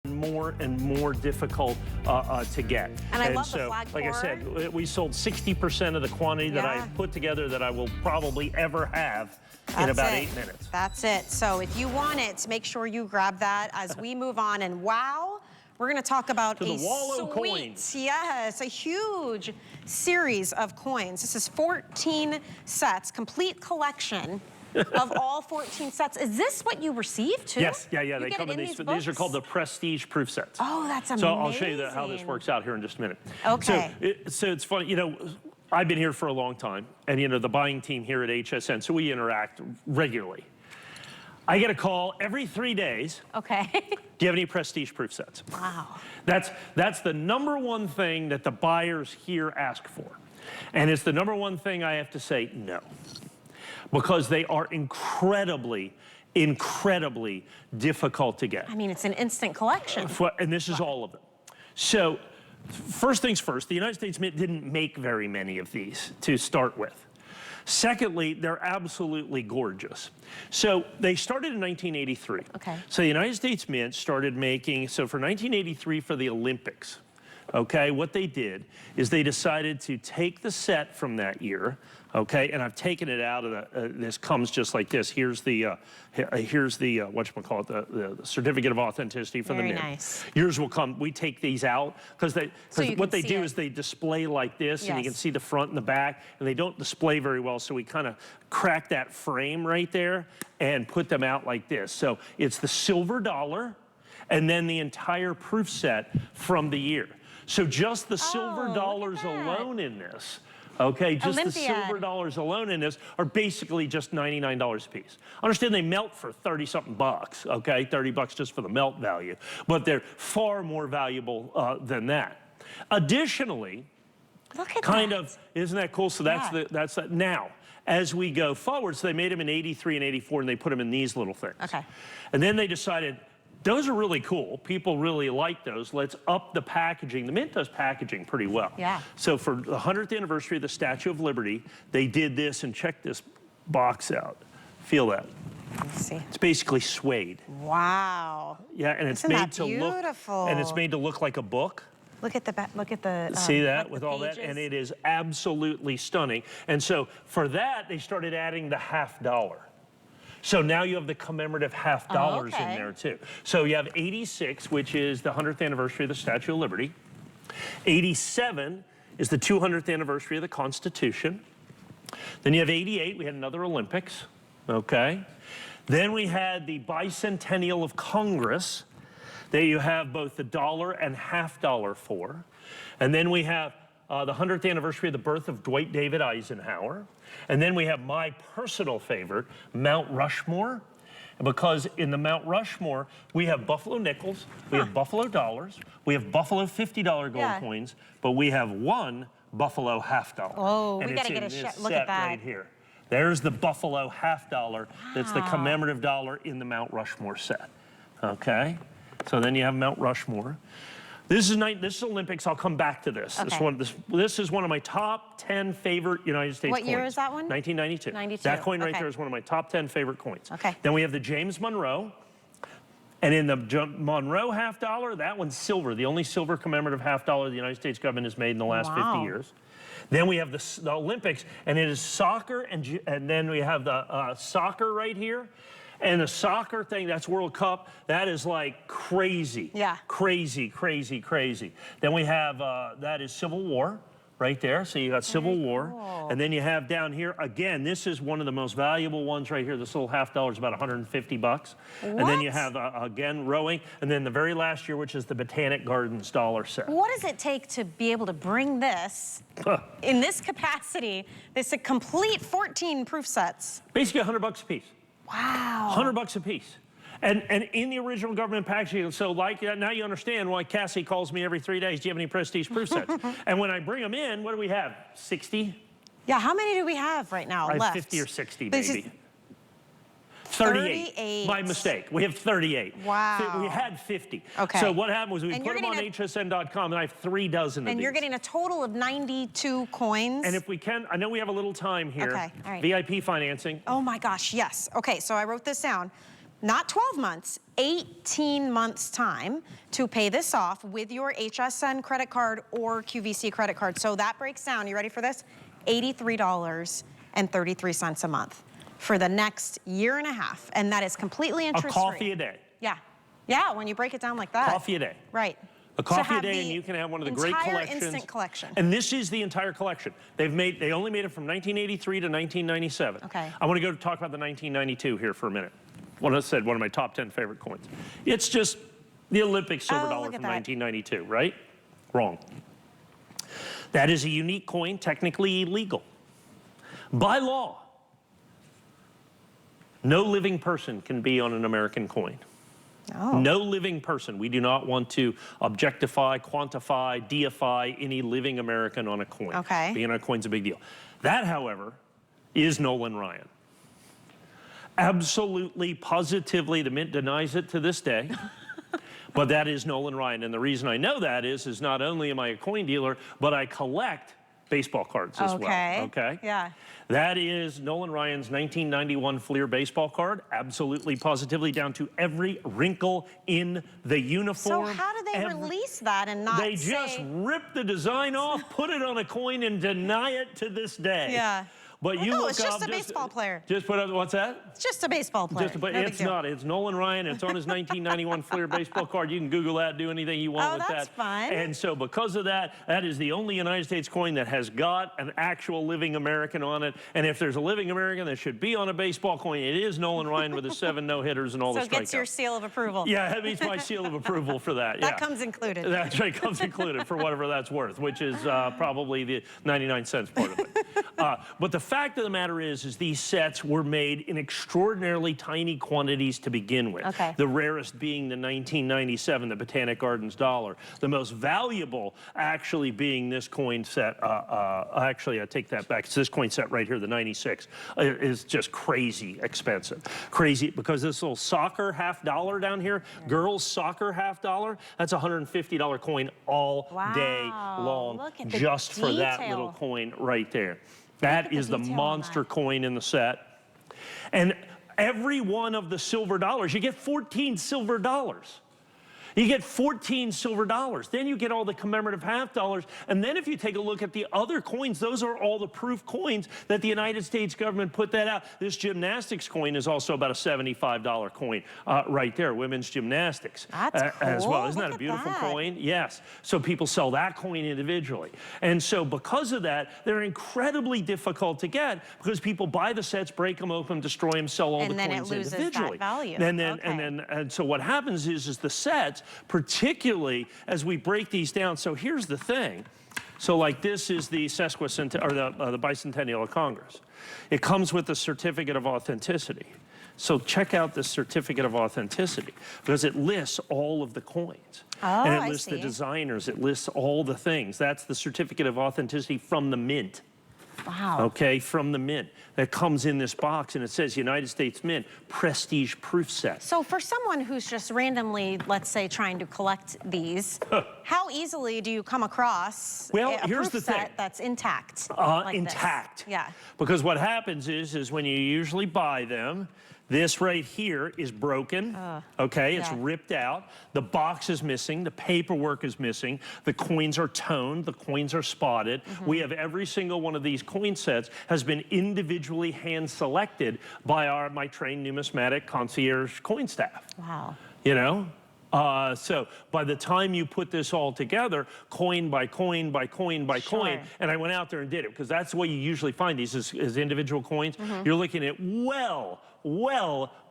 more and more difficult to get. And I love the flag like I cord. said, we sold 60% of the quantity that I put together that I will probably ever have in about 8 minutes. That's it. So if you want it, make sure you grab that as we move on. And wow, we're going to talk about a coins. Yes, a huge series of coins. This is 14 sets, complete collection of all 14 sets. Is this what you received too? Yes, yeah. They come in these are called the prestige proof sets. Oh, that's amazing. So I'll show you how this works out here in just a minute. Okay. So it's funny, you know, I've been here for a long time, and you know, the buying team here at HSN, so we interact regularly. I get a call every 3 days. Okay. Do you have any prestige proof sets? Wow. That's the number one thing that the buyers here ask for. And it's the number one thing I have to say no. Because they are incredibly difficult to get. I mean, it's an instant collection. And this is all of them. So, first things first, the United States Mint didn't make very many of these to start with. Secondly, they're absolutely gorgeous. So they started in 1983. Okay. So the United States Mint started making, so for 1983 for the Olympics, okay, what they did is they decided to take the set from that year, okay, and I've taken it out of the, this comes just like this. Here's the whatchamacallit, the certificate of authenticity from the Mint. Very nice. Yours will come, we take these out, because what they do is they display like this, and you can see the front and the back, and they don't display very well, so we kind of crack that frame right there and put them out like this. So it's the silver dollar, and then the entire proof set from the year. So just the silver dollars alone in this, okay, just the silver dollars alone in this are basically just $99 a piece. Understand they melt for 30-something bucks, okay, 30 bucks just for the melt value, but they're far more valuable than that. Additionally, look at isn't that cool? So that's that. Now, as we go forward, so they made them in 83 and 84, and they put them in these little things. Okay. And then they decided, those are really cool. People really like those. Let's up the packaging. The Mint does packaging pretty well. Yeah. So for the 100th anniversary of the Statue of Liberty, they did this, and check this box out. Feel that. Let's see. It's basically suede. Wow. Yeah, and it's made to look like a book. Look at the back. Look at the. See that with all that, and it is absolutely stunning. And so for that, they started adding the $50. So now you have the commemorative $50 in there too. So you have 86, which is the 100th anniversary of the Statue of Liberty. 87 is the 200th anniversary of the Constitution. Then you have 88, we had another Olympics, okay? Then we had the bicentennial of Congress that you have both the dollar and $50 for. And then we have the 100th anniversary of the birth of Dwight David Eisenhower. And then we have my personal favorite, Mount Rushmore. Because in the Mount Rushmore, we have Buffalo nickels, we have Buffalo dollars, we have Buffalo $50 gold coins, but we have one Buffalo $50. Oh, we gotta get a look at that right here. There's the Buffalo $50. That's the commemorative dollar in the Mount Rushmore set. Okay? So then you have Mount Rushmore. This is Olympics. I'll come back to this. Okay. This is one of my top 10 favorite United States coins. What year is that one? 1992. 92. That coin right there is one of my top 10 favorite coins. Okay. Then we have the James Monroe. And in the Monroe $50, that one's silver. The only silver commemorative $50 the United States government has made in the last 50 years. Then we have the Olympics, and it is soccer, and then we have the soccer right here. And the soccer thing, that's World Cup, that is like crazy. Yeah. Crazy. Then we have, that is Civil War right there. So you got Civil War. Cool. And then you have down here, again, this is one of the most valuable ones right here. This little $50 is about 150 bucks. What? And then you have, again, rowing. And then the very last year, which is the Botanic Gardens dollar set. What does it take to be able to bring this, in this capacity, this complete 14 proof sets? Basically $100 a piece. Wow. $100 a piece. And in the original government packaging, so like now you understand why Cassie calls me every 3 days, do you have any prestige proof sets? And when I bring them in, what do we have? 60? Yeah, how many do we have right now left? 50 or 60, maybe. 38. My mistake. We have 38. Wow. We had 50. Okay. So what happened was we put them on hsn.com, and I have 3 dozen of these. And you're getting a total of 92 coins. And if we can, I know we have a little time here. Okay, all right. VIP financing. Oh my gosh, yes. Okay, so I wrote this down. not 12 months, 18 months time to pay this off with your HSN credit card or QVC credit card. So that breaks down, you ready for this? $83.33 a month for the next year and a half. And that is completely interest-free. A coffee a day. Yeah. Yeah, when you break it down like that. Coffee a day. Right. A coffee a day, and you can have one of the great collections. Entire instant collection. And this is the entire collection. They only made it from 1983 to 1997. Okay. I want to go talk about the 1992 here for a minute. What I said, one of my top 10 favorite coins. It's just the Olympic silver dollar from 1992, right? Wrong. That is a unique coin, technically illegal. By law, no living person can be on an American coin. Oh. No living person. We do not want to objectify, quantify, deify any living American on a coin. Okay. Being on a coin's a big deal. That, however, is Nolan Ryan. Absolutely, positively, the Mint denies it to this day. But that is Nolan Ryan. And the reason I know that is not only am I a coin dealer, but I collect baseball cards as well. Okay. Yeah. That is Nolan Ryan's 1991 Fleer baseball card, absolutely positively down to every wrinkle in the uniform. So how do they release that and not They just rip the design off, put it on a coin, and deny it to this day. Yeah. But you look it's just a baseball player. Just put up, what's that? It's just a baseball player. But it's not. It's Nolan Ryan. It's on his 1991 Fleer baseball card. You can Google that, do anything you want with that. Oh, that's fun. And so because of that, that is the only United States coin that has got an actual living American on it. And if there's a living American that should be on a baseball coin, it is Nolan Ryan with the 7 no-hitters and all the strikeouts. So it gets your seal of approval. Yeah, that means my seal of approval for that. That comes included. That's right, comes included for whatever that's worth, which is probably the 99 cents part of it. But the fact of the matter is these sets were made in extraordinarily tiny quantities to begin with. Okay. The rarest being the 1997, the Botanic Gardens dollar. The most valuable actually being this coin set. Actually, I take that back. It's this coin set right here, the 96. Is just crazy expensive. Crazy, because this little soccer $50 down here, girls soccer $50, that's a $150 coin all day long, just for that little coin right there. That is the monster coin in the set. And every one of the silver dollars, you get 14 silver dollars. You get 14 silver dollars. Then you get all the commemorative $50. And then if you take a look at the other coins, those are all the proof coins that the United States government put that out. This gymnastics coin is also about a $75 coin right there, women's gymnastics. That's cool. As well. Isn't that a beautiful coin? Yes. So people sell that coin individually. And so because of that, they're incredibly difficult to get because people buy the sets, break them open, destroy them, sell all the coins individually. And then it loses that value. And so what happens is the sets, particularly as we break these down. So here's the thing. So like this is the sesquicentennial, or the bicentennial of Congress. It comes with a certificate of authenticity. So check out this certificate of authenticity because it lists all of the coins. Oh, and it lists the designers, it lists all the things. That's the certificate of authenticity from the Mint. Wow. Okay, from the Mint. That comes in this box and it says United States Mint Prestige Proof Set. So for someone who's just randomly, let's say, trying to collect these, how easily do you come across a proof set that's intact? Like intact. This? Yeah. Because what happens is when you usually buy them, this right here is broken, okay? It's ripped out. The box is missing. The paperwork is missing. The coins are toned. The coins are spotted. We have every single one of these coin sets has been individually hand-selected by my trained numismatic concierge coin staff. Wow. You know? So by the time you put this all together, coin by coin by coin by coin, and I went out there and did it because that's the way you usually find these is individual coins. You're looking at well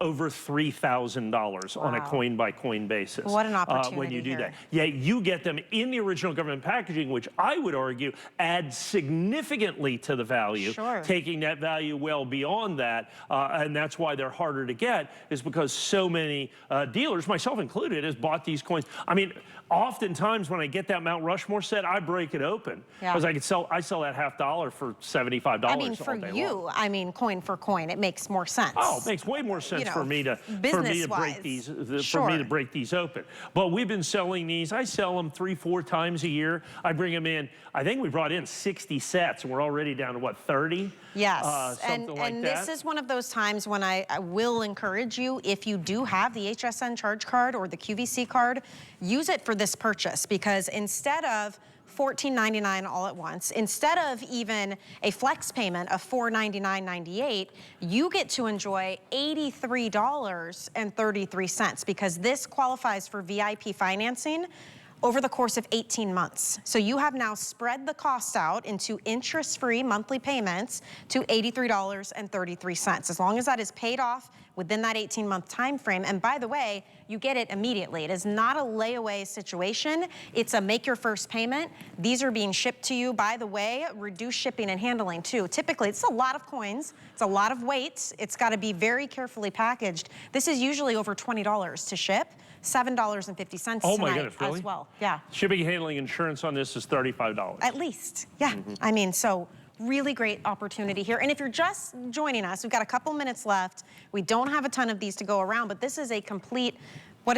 over $3,000 on a coin by coin basis. What an opportunity when you do here. that. Yeah, you get them in the original government packaging, which I would argue adds significantly to the value, taking that value well beyond that, and that's why they're harder to get, is because so many dealers, myself included, has bought these coins. I mean, oftentimes when I get that Mount Rushmore set, I break it open because I sell that $50 for $75. I mean, for you, I mean, coin for coin, it makes more sense. Oh, it makes way more sense for me to break these open. But we've been selling these. I sell them 3-4 times a year. I bring them in. I think we brought in 60 sets, and we're already down to what, 30? Yes, something like and that. this is one of those times when I will encourage you, if you do have the HSN charge card or the QVC card, use it for this purchase, because instead of $14.99 all at once, instead of even a flex payment of $499.98, you get to enjoy $83.33, because this qualifies for VIP financing over the course of 18 months. So you have now spread the cost out into interest-free monthly payments to $83.33, as long as that is paid off within that 18-month time frame. And by the way, you get it immediately. It is not a layaway situation. It's a make your first payment. These are being shipped to you. By the way, reduced shipping and handling too. Typically, it's a lot of coins. It's a lot of weight. It's got to be very carefully packaged. This is usually over $20 to ship. $7.50 Oh my goodness, really? as well. Yeah. Shipping, handling, insurance on this is $35. At least, yeah. I mean, so really great opportunity here. And if you're just joining us, we've got a couple minutes left. We don't have a ton of these to go around, but this is a complete,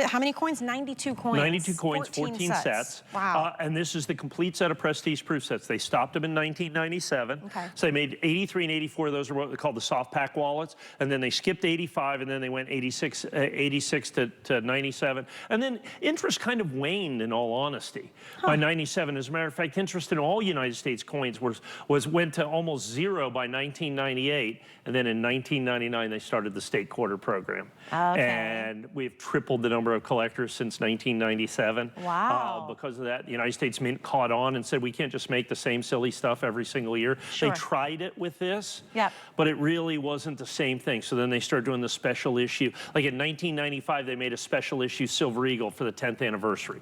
how many coins? 92 coins. 92 coins, 14 sets. Wow. And this is the complete set of prestige proof sets. They stopped them in 1997. Okay. So they made 83 and 84 of those are what they call the soft pack wallets. And then they skipped 85, and then they went 86 to 97. And then interest kind of waned, in all honesty, by 97. As a matter of fact, interest in all United States coins went to almost zero by 1998. And then in 1999, they started the state quarter program. Okay. And we've tripled the number of collectors since 1997. Wow. Because of that, the United States Mint caught on and said, we can't just make the same silly stuff every single year. Sure. They tried it with this, Yep. but it really wasn't the same thing. So then they started doing the special issue. Like in 1995, they made a special issue Silver Eagle for the 10th anniversary.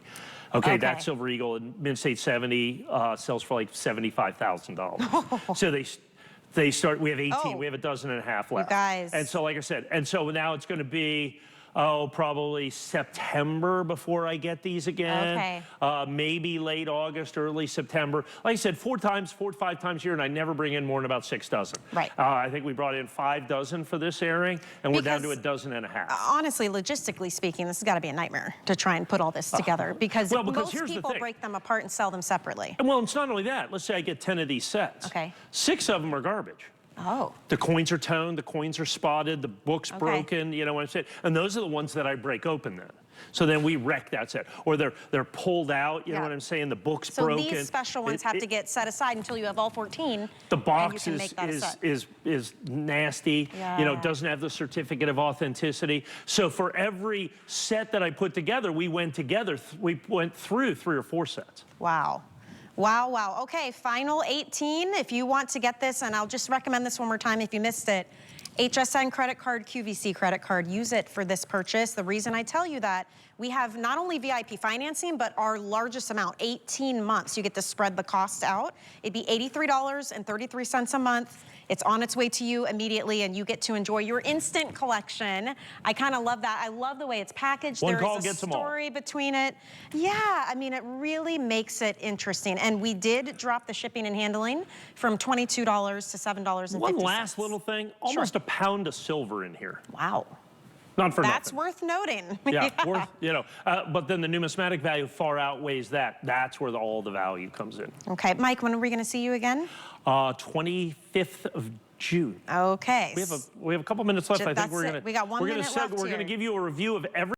Okay, that Silver Eagle in Mid-State 70 sells for like $75,000. So we have 18, we have a dozen and a half left. You guys. And so, like I said, and so now it's going to be, probably September before I get these again. Okay. Maybe late August, early September. Like I said, 4 to 5 times a year, and I never bring in more than about 6 dozen. Right. I think we brought in 5 dozen for this airing, and we're down to a dozen and a half. Honestly, logistically speaking, this has got to be a nightmare to try and put all this together, because most people break them apart and sell them separately. And well, it's not only that. Let's say I get 10 of these sets. Okay. 6 of them are garbage. Oh. The coins are toned, the coins are spotted, the book's broken, you know what I'm saying? And those are the ones that I break open then. So then we wreck that set. Or they're pulled out, you know what I'm saying? The book's broken. So these special ones have to get set aside until you have all 14. The box and you can make that is nasty, you know, doesn't have the certificate of authenticity. So for every set that I put together, we went through 3 or 4 sets. Wow. Wow, wow. Okay, final 18. If you want to get this, and I'll just recommend this one more time if you missed it, HSN credit card, QVC credit card, use it for this purchase. The reason I tell you that, we have not only VIP financing, but our largest amount, 18 months. You get to spread the cost out. It'd be $83.33 a month. It's on its way to you immediately, and you get to enjoy your instant collection. I kind of love that. I love the way it's packaged. One call There's a gets them all. story between it. Yeah, I mean, it really makes it interesting. And we did drop the shipping and handling from $22 to $7.50. One last little thing, almost a pound of silver in here. Wow. Not for That's nothing. worth noting. Yeah, worth, you know, but then the numismatic value far outweighs that. That's where all the value comes in. Okay, Mike, when are we going to see you again? 25th of June. Okay. We have a couple minutes left. I think We got 1 minute left We're going to give you a review of every